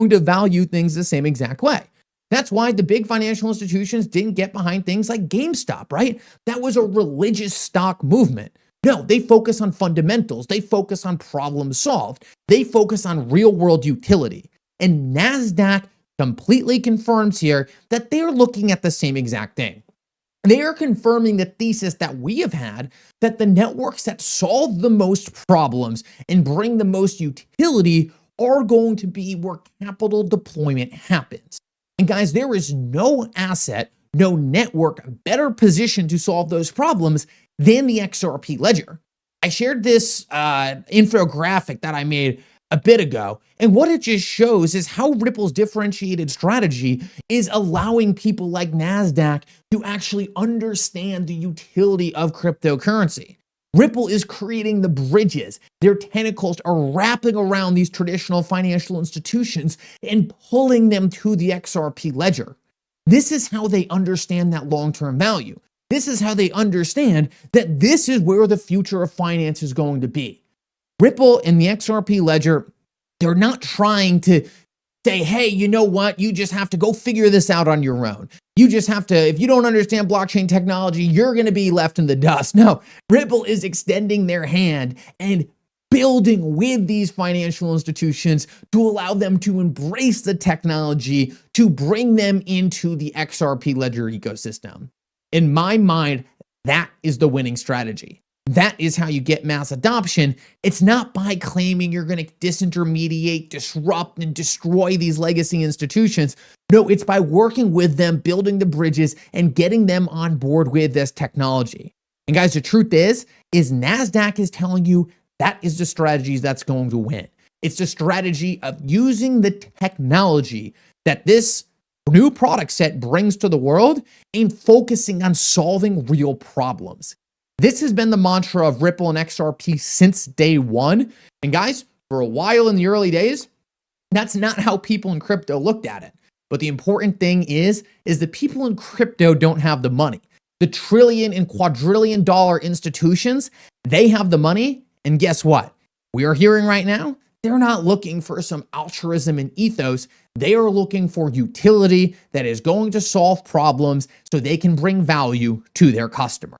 going to value things the same exact way. That's why the big financial institutions didn't get behind things like GameStop, right? That was a religious stock movement. No, they focus on fundamentals. They focus on problem solved. They focus on real world utility. And NASDAQ completely confirms here that they're looking at the same exact thing. They are confirming the thesis that we have had that the networks that solve the most problems and bring the most utility are going to be where capital deployment happens. And guys, there is no asset, no network better positioned to solve those problems than the XRP ledger. I shared this infographic that I made a bit ago, and what it just shows is how Ripple's differentiated strategy is allowing people like NASDAQ to actually understand the utility of cryptocurrency. Ripple is creating the bridges. Their tentacles are wrapping around these traditional financial institutions and pulling them to the XRP ledger. This is how they understand that long-term value. This is how they understand that this is where the future of finance is going to be. Ripple and the XRP ledger, they're not trying to say, hey, you know what? You just have to go figure this out on your own. You just have to, if you don't understand blockchain technology, you're going to be left in the dust. No, Ripple is extending their hand and building with these financial institutions to allow them to embrace the technology, to bring them into the XRP ledger ecosystem. In my mind, that is the winning strategy. That is how you get mass adoption. It's not by claiming you're going to disintermediate, disrupt, and destroy these legacy institutions. No, it's by working with them, building the bridges, and getting them on board with this technology. And guys, the truth is NASDAQ is telling you that is the strategy that's going to win. It's the strategy of using the technology that this new product set brings to the world and focusing on solving real problems. This has been the mantra of Ripple and XRP since day one. And guys, for a while in the early days, that's not how people in crypto looked at it. But the important thing is the people in crypto don't have the money. The trillion and quadrillion dollar institutions, they have the money. And guess what? We are hearing right now, they're not looking for some altruism and ethos. They are looking for utility that is going to solve problems so they can bring value to their customer.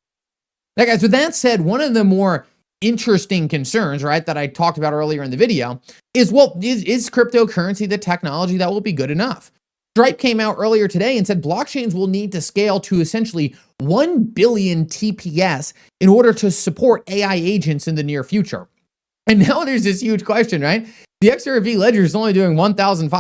Now, guys, with that said, one of the more interesting concerns, right, that I talked about earlier in the video is, well, is cryptocurrency the technology that will be good enough? Stripe came out earlier today and said blockchains will need to scale to essentially 1 billion TPS in order to support AI agents in the near future. And now there's this huge question, right? The XRP ledger is only doing 1,500